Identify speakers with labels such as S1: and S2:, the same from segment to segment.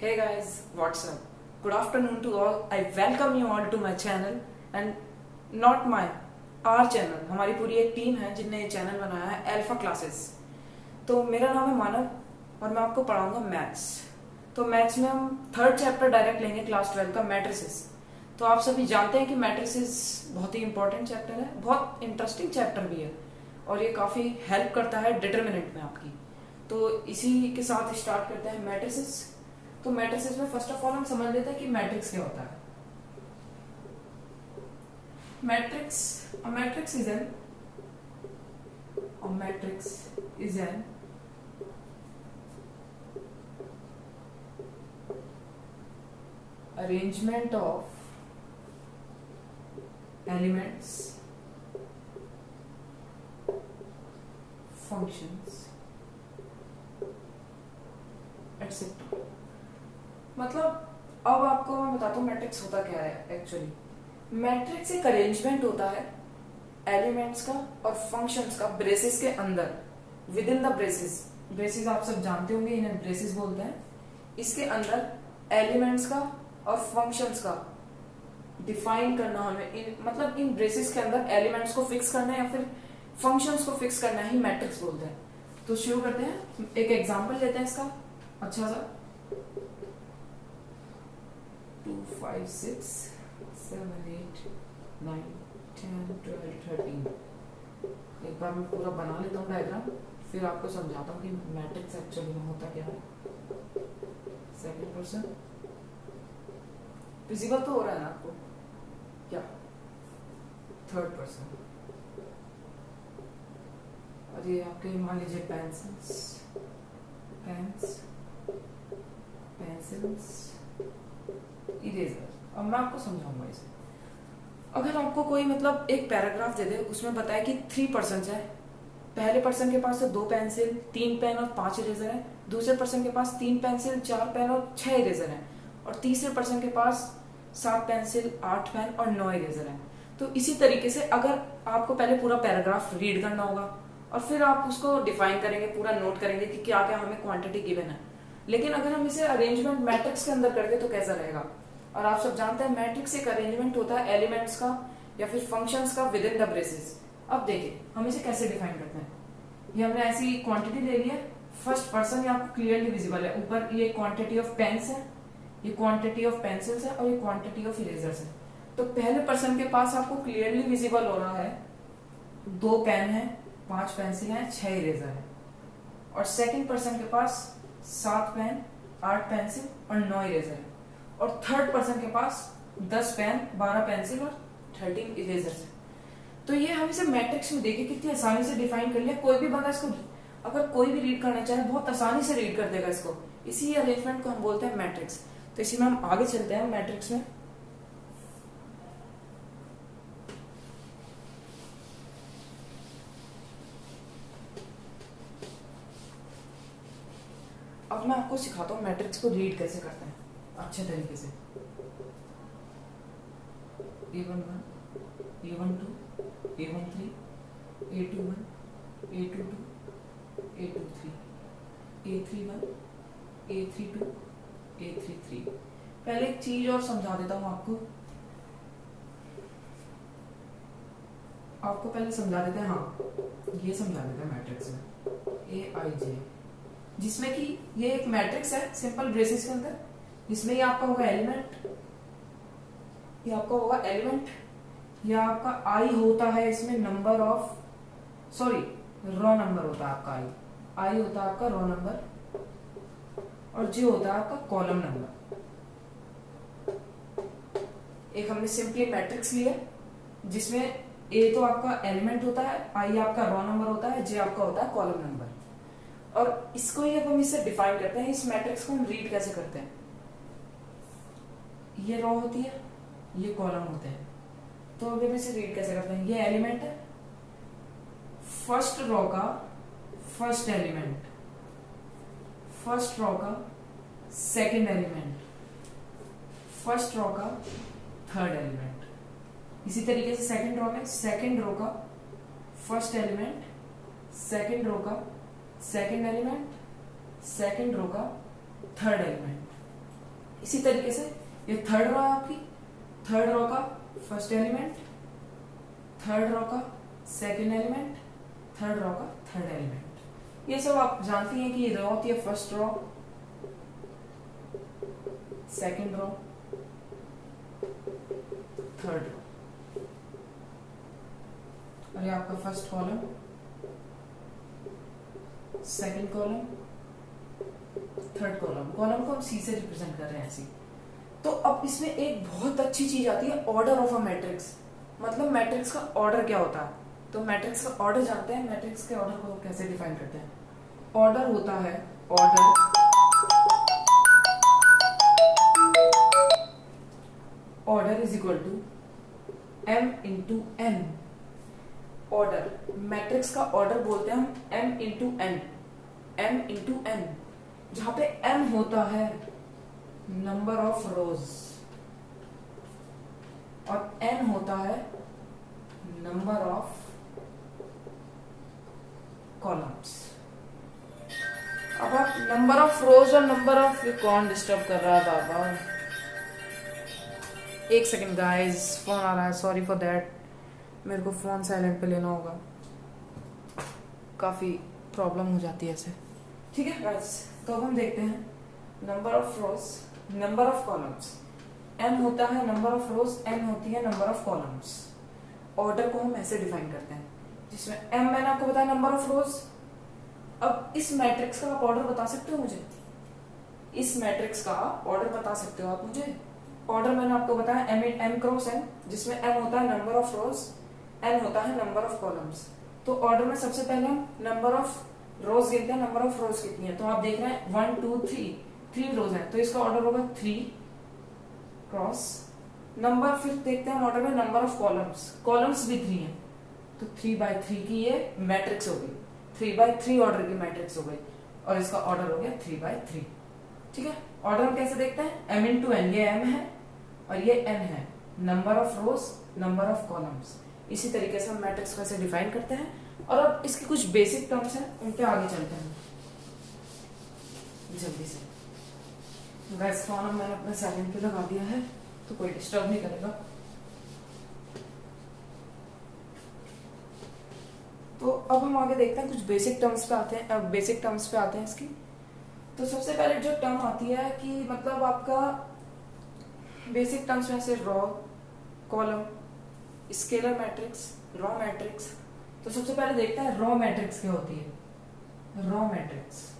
S1: Hey guys, what's up? Good afternoon to all. I welcome you all to my channel and not my, our channel. हमारी पूरी एक team है जिनने ये channel बनाया है अल्फा क्लासेस। तो मेरा नाम है मानव और मैं आपको पढ़ाऊंगा मैथ्स। तो मैथ्स में हम थर्ड चैप्टर डायरेक्ट लेंगे क्लास 12 का मैट्रिसेस। तो आप सभी जानते हैं कि मैट्रिसेस बहुत ही इंपॉर्टेंट चैप्टर है, बहुत इंटरेस्टिंग चैप्टर भी है और ये काफ़ी हेल्प करता है डिटर्मिनेंट में आपकी। तो इसी के साथ स्टार्ट करते हैं मैट्रिसेस। तो मैट्रिसेस में फर्स्ट ऑफ ऑल हम समझ लेते हैं कि मैट्रिक्स क्या होता है। Matrix is an arrangement of elements, functions, etc. मतलब अब आपको मैं बताता हूँ मैट्रिक्स होता क्या है। एक्चुअली मैट्रिक्स एक अरेंजमेंट होता है एलिमेंट्स का और फंक्शंस का ब्रेसेस के अंदर, विद इन द ब्रेसेस आप सब जानते होंगे, इन्हें ब्रेसेस बोलते हैं। इसके अंदर एलिमेंट्स का और फंक्शंस का डिफाइन करना हमें मतलब इन ब्रेसेस के अंदर एलिमेंट्स को फिक्स करना है या फिर फंक्शंस को फिक्स करना ही मैट्रिक्स बोलते हैं। तो शुरू करते हैं, एक एग्जांपल लेते हैं इसका अच्छा सा। 2 5 6 7 8 9 10 12 13। एक बार मैं पूरा बना लेता हूँ डायग्राम, फिर आपको समझाता हूँ कि मैट्रिक्स एक्चुअली में होता क्या है। सेकंड पर्सन विजिबल तो हो रहा है ना आपको क्या? Third person. और ये आपके मान लीजिए पेंसिल्स, इरेजर। अब मैं आपको समझाऊंगा इसे। अगर आपको कोई मतलब एक पैराग्राफ दे दे, उसमें बताए कि 3 पर्सन है, पहले पर्सन के पास 2 पेंसिल 3 पेन और 5 इरेजर है, दूसरे पर्सन के पास 3 पेंसिल 4 पेन और 6 इरेजर है, और तीसरे पर्सन के पास 7 पेंसिल 8 पेन और 9 इरेजर है। तो इसी तरीके से अगर आपको पहले पूरा पैराग्राफ रीड करना होगा और फिर आप उसको डिफाइन करेंगे, पूरा नोट करेंगे कि क्या क्या हमें क्वांटिटी गिवन है। लेकिन अगर हम इसे अरेंजमेंट मैट्रिक्स के अंदर करके तो कैसा रहेगा? और आप सब जानते हैं मैट्रिक्स एक अरेंजमेंट होता है एलिमेंट्स का या फिर फंक्शंस का विद इन द ब्रेसेस। अब देखिए हम इसे कैसे डिफाइन करते हैं। ये हमने ऐसी क्वांटिटी ले ली है, फर्स्ट पर्सन ये आपको क्लियरली विजिबल है। ऊपर ये क्वांटिटी ऑफ पेन्स है, ये क्वांटिटी ऑफ पेंसिल्स है और ये क्वांटिटी ऑफ इरेजर्स है। तो पहले पर्सन के पास आपको क्लियरली विजिबल हो रहा है 2 पेन है, 5 पेंसिल है, 6 इरेजर है। और सेकंड पर्सन के पास 7 पेन 8 पेंसिल और 9 इरेजर है। और थर्ड पर्सन के पास 10 पेन 12 पेंसिल और 13 इरेजर्स है। तो ये हम इसे मैट्रिक्स में देखिए कितनी आसानी से डिफाइन कर लिया। कोई भी बंदा इसको अगर कोई भी रीड करना चाहे बहुत आसानी से रीड कर देगा इसको। इसी अरेंजमेंट को हम बोलते हैं मैट्रिक्स। तो इसी में हम आगे चलते हैं मैट्रिक्स में। अब मैं आपको सिखाता हूँ मैट्रिक्स को रीड कैसे करते हैं अच्छे तरीके से। A11 A12 A13 A21 A22 A23 A31 A32 A33। पहले एक चीज और समझा देता हूं आपको पहले समझा देते हैं। हाँ ये समझा देते हैं मैट्रिक्स में AIJ, जिसमें कि ये एक मैट्रिक्स है सिंपल ब्रेसेस के अंदर, जिसमें ये आपका होगा एलिमेंट, ये आपका होगा एलिमेंट, या आपका आई होता है इसमें नंबर ऑफ रॉ नंबर होता है आपका आई होता है आपका रॉ नंबर, और जे होता है आपका कॉलम नंबर। एक हमने सिंपली मैट्रिक्स लिया जिसमें ए तो आपका एलिमेंट होता है, आई आपका रॉ नंबर होता है, जे आपका होता है कॉलम नंबर। और इसको ही अब हम इससे डिफाइन करते हैं। इस मैट्रिक्स को हम रीड कैसे करते हैं? ये रॉ होती है, ये कॉलम होते हैं। तो अब हम इसे रीड कैसे करते हैं? ये एलिमेंट है, फर्स्ट रॉ का फर्स्ट एलिमेंट, फर्स्ट रॉ का सेकंड एलिमेंट, फर्स्ट रॉ का थर्ड एलिमेंट। इसी तरीके से सेकंड रॉ में सेकंड रो का फर्स्ट एलिमेंट, सेकंड रो का सेकंड एलिमेंट, सेकंड रो का थर्ड एलिमेंट, इसी तरीके से ये थर्ड रो है आपकी, थर्ड रो का फर्स्ट एलिमेंट, थर्ड रो का सेकंड एलिमेंट, थर्ड रो का थर्ड एलिमेंट। ये सब आप जानती हैं कि ये रो होती है first row, second row, third row, और ये आपका first column, second column, third column. Column को हम सी से रिप्रेजेंट कर रहे हैं ऐसे। तो अब इसमें एक बहुत अच्छी चीज आती है, ऑर्डर ऑफ अ मैट्रिक्स। मतलब मैट्रिक्स का ऑर्डर क्या होता है, तो मैट्रिक्स का ऑर्डर जानते हैं। मैट्रिक्स के ऑर्डर को कैसे डिफाइन करते हैं? ऑर्डर होता है, order is equal to m into n। Order, matrix का ऑर्डर बोलते हैं हम m into n, m into n, जहां पे m होता है नंबर ऑफ रोज और n होता है नंबर ऑफ कॉलम्स। अब आप नंबर ऑफ रोज और नंबर ऑफ, कौन डिस्टर्ब कर रहा है बाबा? एक सेकेंड गाइस, फोन आ रहा है, सॉरी फॉर दैट। मेरे को फोन साइलेंट पे लेना होगा, काफी प्रॉब्लम हो जाती है ऐसे। ठीक है गाइस, तो अब हम देखते हैं number of rose, number of columns. m होता है नंबर ऑफ रोज, n होती है नंबर ऑफ कॉलम्स। ऑर्डर को हम ऐसे डिफाइन करते हैं, जिसमें m मैंने आपको बताया नंबर ऑफ रोज। अब इस मैट्रिक्स का आप ऑर्डर बता सकते हो मुझे? इस मैट्रिक्स का ऑर्डर बता सकते हो आप मुझे? ऑर्डर मैंने आपको बताया m क्रॉस n, जिसमें m होता है नंबर ऑफ रोज, n होता है नंबर ऑफ कॉलम्स। तो ऑर्डर में सबसे पहले हम नंबर ऑफ रोज गिनते हैं, नंबर ऑफ रोज कितनी है। तो आप देख रहे हैं 1 2 3 रोज है, तो इसका ऑर्डर होगा 3 क्रॉस नंबर। फिर देखते हैं ऑर्डर में नंबर ऑफ कॉलम्स, कॉलम्स भी 3 है, तो 3/3 की ये मैट्रिक्स हो गई, 3/3 ऑर्डर की मैट्रिक्स हो गई, और इसका ऑर्डर हो गया 3/3। ठीक है, ऑर्डर हम कैसे देखते हैं? m इंटू n, ये m है और ये n है, number of rose, number of columns. इसी तरीके से हम मैट्रिक्स को ऐसे डिफाइन करते हैं। और अब इसके कुछ बेसिक टर्म्स हैं, उन पे आगे चलते हैं जल्दी से। गैस फोन मैंने अपने साइलेंट पे लगा दिया है, तो कोई डिस्टर्ब नहीं करेगा। तो अब हम आगे देखते हैं, कुछ बेसिक टर्म्स पे आते हैं। अब बेसिक टर्म्स पे आते हैं इसकी। तो सबसे पहले जो टर्म आती है कि मतलब आपका बेसिक टर्म्स में से raw, column, scalar matrix, raw matrix. तो सबसे पहले देखते हैं रॉ मैट्रिक्स क्या होती है। रॉ मैट्रिक्स,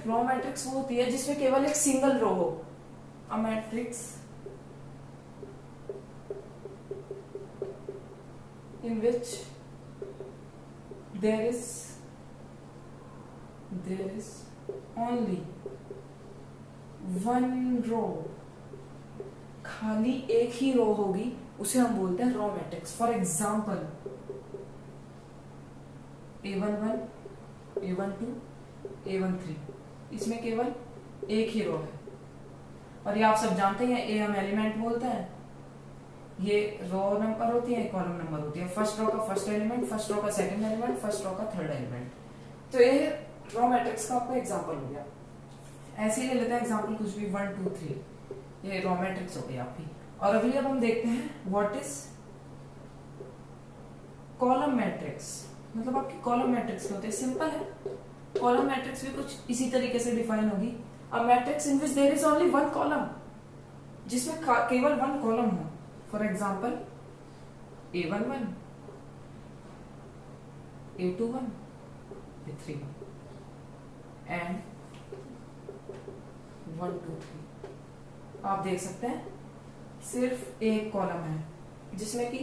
S1: रॉ मैट्रिक्स वो होती है जिसमें केवल एक सिंगल रो हो। A matrix in which there is only one row, खाली एक ही रो होगी, उसे हम बोलते हैं raw matrix. For example A11, A12, A13, इसमें केवल एक ही रो है। और ये आप सब जानते हैं, ए हम एलिमेंट बोलते हैं, ये रो नंबर होती है, कॉलम नंबर होती है। फर्स्ट रो का फर्स्ट एलिमेंट, फर्स्ट रो का सेकंड एलिमेंट, फर्स्ट रो का थर्ड एलिमेंट। तो ये रो मैट्रिक्स का आपका एग्जांपल हो गया। ऐसे ही ले लेते हैं एग्जांपल कुछ भी, 1 2 3, ये रो मैट्रिक्स हो गई आपकी। और अभी अब हम देखते हैं व्हाट इज कॉलम मैट्रिक्स। मतलब आपकी कॉलम मैट्रिक्स क्या होते हैं? सिंपल है, कॉलम मैट्रिक्स भी कुछ इसी तरीके से डिफाइन होगी। A matrix in which there is only one column, जिसमें केवल वन कॉलम हो। For example A11, A21, A31 and 1 2 3। आप देख सकते हैं सिर्फ एक कॉलम है, जिसमें कि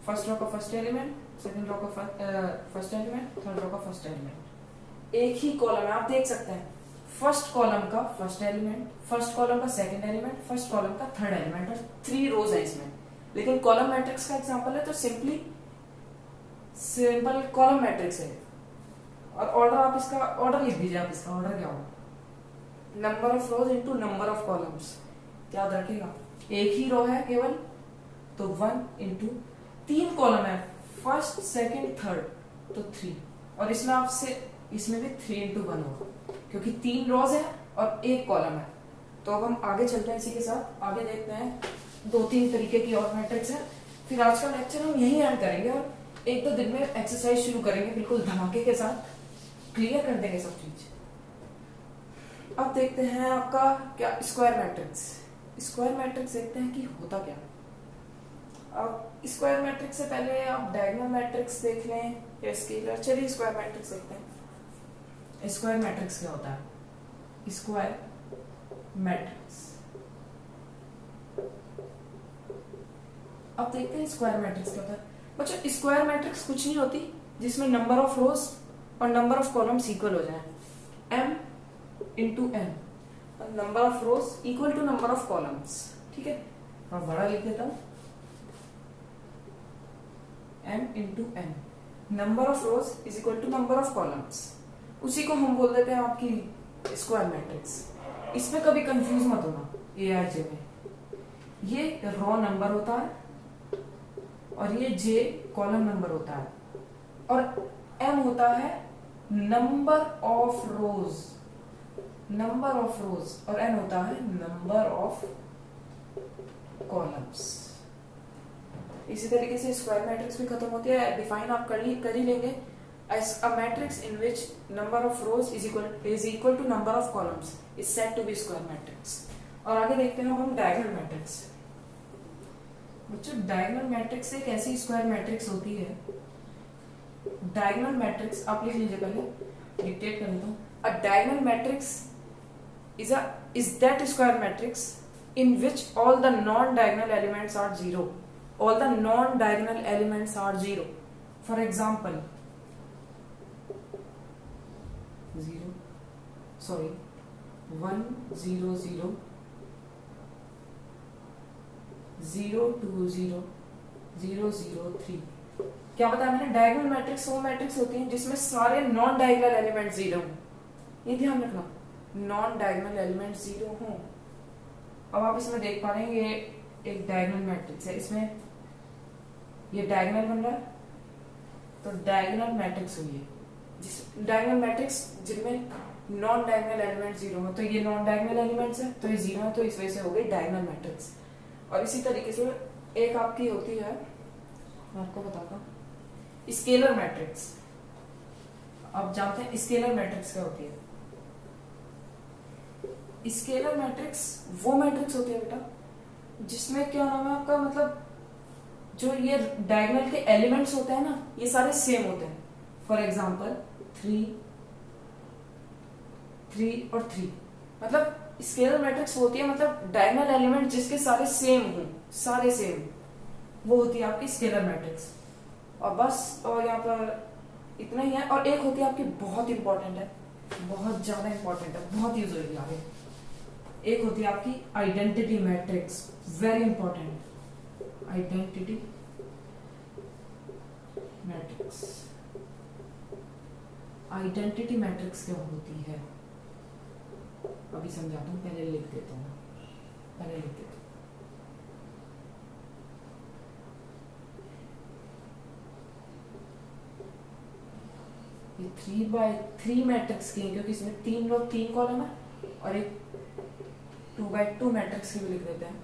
S1: फर्स्ट रो का फर्स्ट एलिमेंट, सेकंड रो का फर्स्ट एलिमेंट, थर्ड रो का फर्स्ट एलिमेंट। एक ही कॉलम है, आप देख सकते हैं फर्स्ट कॉलम का फर्स्ट एलिमेंट, फर्स्ट कॉलम का सेकंड एलिमेंट, फर्स्ट कॉलम का थर्ड एलिमेंट, और 3 रोज है इसमें। लेकिन कॉलम मैट्रिक्स का एग्जांपल है, तो सिंपल कॉलम मैट्रिक्स है। और ऑर्डर आप इसका ऑर्डर लिख दीजिए। आप इसका ऑर्डर क्या होगा? Number of rose into number of columns. याद रखिएगा, एक ही रो है केवल, तो 1 इंटू 3 कॉलम है, फर्स्ट सेकंड थर्ड, तो 3। और इसमें भी 3 इंटू 1 होगा, क्योंकि 3 रोज है और एक कॉलम है, तो अब हम आगे चलते हैं इसी के साथ, आगे देखते हैं 2-3 तरीके की और मैट्रिक्स है। फिर आज का लेक्चर हम यहीं एंड करेंगे और 1-2 दिन में एक्सरसाइज शुरू करेंगे बिल्कुल धमाके के साथ, क्लियर कर देंगे सब चीज। अब देखते हैं आपका क्या स्क्वायर मैट्रिक्स। स्क्वायर मैट्रिक्स देखते हैं कि होता क्या। अब स्क्वायर मैट्रिक्स से पहले आप डायगोनल मैट्रिक्स देख लें या स्केलर। चलिए स्क्वायर मैट्रिक्स देखते हैं। स्क्वायर मैट्रिक्स क्या होता है? स्क्वायर मैट्रिक्स, अब देखते हैं स्क्वायर मैट्रिक्स क्या होता है। बच्चों स्क्वायर मैट्रिक्स कुछ नहीं होती जिसमें नंबर ऑफ रोज और नंबर ऑफ कॉलम्स इक्वल हो जाए। m into N, number of rows equal to number of columns. ठीक है, मैं बड़ा लिख देता हूं, m into N, number of rows is equal to number of columns. उसी को हम बोल देते हैं आपकी स्क्वायर मैट्रिक्स। इसमें कभी कंफ्यूज मत होना, ARJ में ये रो नंबर होता है और ये J कॉलम नंबर होता है और M होता है number of rose, number of रोज, और N होता है नंबर ऑफ कॉलम्स। इसी तरीके से स्क्वायर मैट्रिक्स भी खत्म होती है। डिफाइन आप कर ही लेंगे as a matrix in which number of rows is equal to number of columns is said to be square matrix। और आगे देखते हैं हम डायगोनल मैट्रिक्स। बच्चों डायगोनल मैट्रिक्स एक ऐसी स्क्वायर मैट्रिक्स होती है। डायगोनल मैट्रिक्स आप लिख लीजिए, पहले डिक्टेट कर लेता हूं। अ diagonal matrix is that square matrix in which all the non-diagonal elements are zero, all the non-diagonal elements are zero। for example 1 0 0 0 2 0 0 0 3। क्या बताया मैंने? डायगोनल मैट्रिक्स वो मैट्रिक्स होती है जिसमें सारे नॉन डायगोनल एलिमेंट जीरो हों। ये ध्यान रखना, नॉन डायगोनल एलिमेंट जीरो हों। अब आप इसमें देख पा रहे हैं ये एक डायगोनल मैट्रिक्स है, इसमें ये डायगोनल बन रहा है, तो डायगोनल मैट्रिक्स हुई है जिस डायगोनल मैट्रिक्स जिनमें नॉन डायगोनल एलिमेंट जीरो है। तो ये नॉन डायगोनल एलिमेंट्स है तो ये जीरो है, तो इस वजह से हो गई डायगोनल मैट्रिक्स। और इसी तरीके से एक आपकी होती है, मैं आपको बताता हूँ, स्केलर मैट्रिक्स। अब जानते हैं स्केलर मैट्रिक्स क्या होती है। स्केलर मैट्रिक्स वो मैट्रिक्स होती है बेटा जिसमें क्या नाम है आपका, मतलब जो ये डायगोनल के एलिमेंट्स होते हैं ना, ये सारे सेम होते हैं। फॉर एग्जाम्पल 3 3 और 3, मतलब स्केलर मैट्रिक्स होती है मतलब डायगोनल एलिमेंट जिसके सारे सेम हों, सारे सेम, वो होती है आपकी स्केलर मैट्रिक्स। और बस, और यहाँ पर इतना ही है। और एक होती है आपकी बहुत इंपॉर्टेंट है, बहुत ज्यादा इंपॉर्टेंट है, बहुत यूज होगी आगे। एक होती है आपकी identity matrix, very important, identity matrix. Identity matrix क्या होती है अभी समझाता हूँ, पहले लिख देता हूँ, पहले लिख देता हूँ। ये 3x3 मैट्रिक्स की है क्योंकि इसमें 3 रो 3 कॉलम है, और एक 2x2 मैट्रिक्स की भी लिख देते हैं।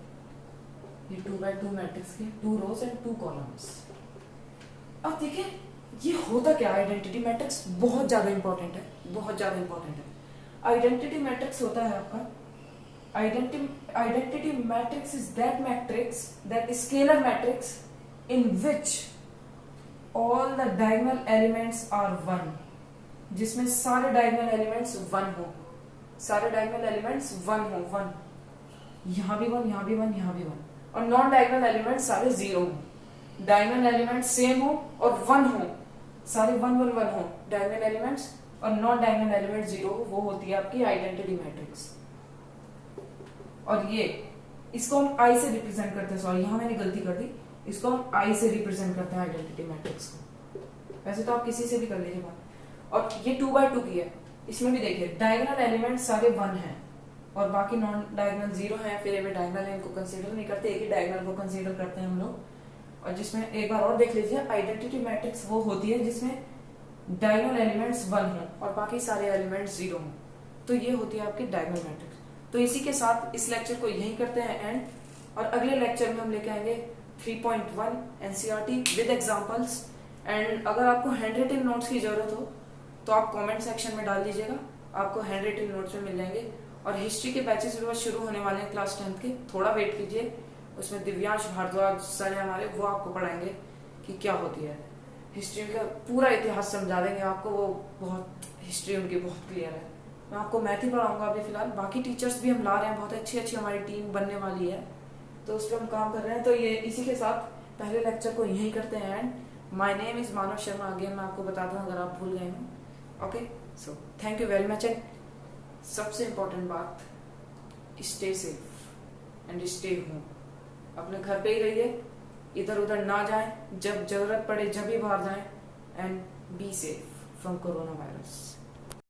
S1: ये 2x2 मैट्रिक्स की 2 रोज एंड 2 कॉलम्स। अब देखिए ये होता क्या है आइडेंटिटी मैट्रिक्स, बहुत ज्यादा इंपॉर्टेंट है, बहुत ज्यादा इंपॉर्टेंट है। आइडेंटिटी मैट्रिक्स होता है आपका, identity matrix is that matrix, that scalar matrix in which all the diagonal elements are one, जिसमें सारे डायगोनल एलिमेंट्स वन हो, सारे डायगोनल एलिमेंट्स वन हो, वन, यहां भी वन, यहां भी वन, यहां भी वन, और नॉन डायगोनल एलिमेंट्स सारे जीरो हो। डायगोनल एलिमेंट्स सेम हो और वन हो, सारे 1 1 1 हो डायगोनल एलिमेंट्स, और नॉन डायगोनल एलिमेंट जीरो, वो होती है आपकी आइडेंटिटी मैट्रिक्स। और ये इसको हम आई से रिप्रेजेंट करते हैं, सॉरी यहां मैंने गलती कर दी, इसको हम आई से रिप्रेजेंट करते हैं आइडेंटिटी मैट्रिक्स को। वैसे तो आप किसी से भी कर लीजिए बात। और ये 2x2 की है, इसमें भी देखिए डायगोनल एलिमेंट सारे 1 हैं और बाकी नॉन डायगोनल 0 हैं, फिर ये डायगोनल है, इनको कंसीडर नहीं करते, एक ही डायगोनल को कंसीडर करते हैं हम लोग। और जिसमें एक बार और देख लीजिए, आइडेंटिटी मैट्रिक्स वो होती है जिसमें डायगोनल एलिमेंट्स 1 हो और बाकी सारे एलिमेंट्स 0 हो, तो ये होती है आपकी डायगोनल मैट्रिक्स। तो इसी के साथ इस लेक्चर को यहीं करते हैं एंड, और अगले लेक्चर में हम लेके आएंगे 3.1 एनसीईआरटी विद एग्जांपल्स। एंड अगर आपको हैंड रिटन नोट्स की जरूरत हो तो आप कमेंट सेक्शन में डाल दीजिएगा, आपको हैंड रिटन नोट्स में मिल जाएंगे। और हिस्ट्री के बैचेस भी बस शुरू होने वाले हैं क्लास 10th के, थोड़ा वेट कीजिए। उसमें दिव्यांश भारद्वाज सर है हमारे, वो आपको पढ़ाएंगे कि क्या होती है हिस्ट्री का, पूरा इतिहास समझा देंगे आपको। वो बहुत हिस्ट्री उनकी बहुत क्लियर है। मैं आपको मैथ ही पढ़ाऊंगा अभी फिलहाल, बाकी टीचर्स भी हम ला रहे हैं, बहुत अच्छी अच्छी हमारी टीम बनने वाली है, तो उस पर हम काम कर रहे हैं। तो ये इसी के साथ पहले लेक्चर को यहीं करते हैं and my name is Manav Sharma. Again मैं आपको बता दूं अगर आप भूल गए हो। Okay, so thank you very much. And सबसे इम्पोर्टेंट बात, stay safe and stay home. अपने घर पे ही रहिए, इधर उधर ना जाएं, जब जरूरत पड़े जब ही बाहर जाएं, and be safe from corona virus.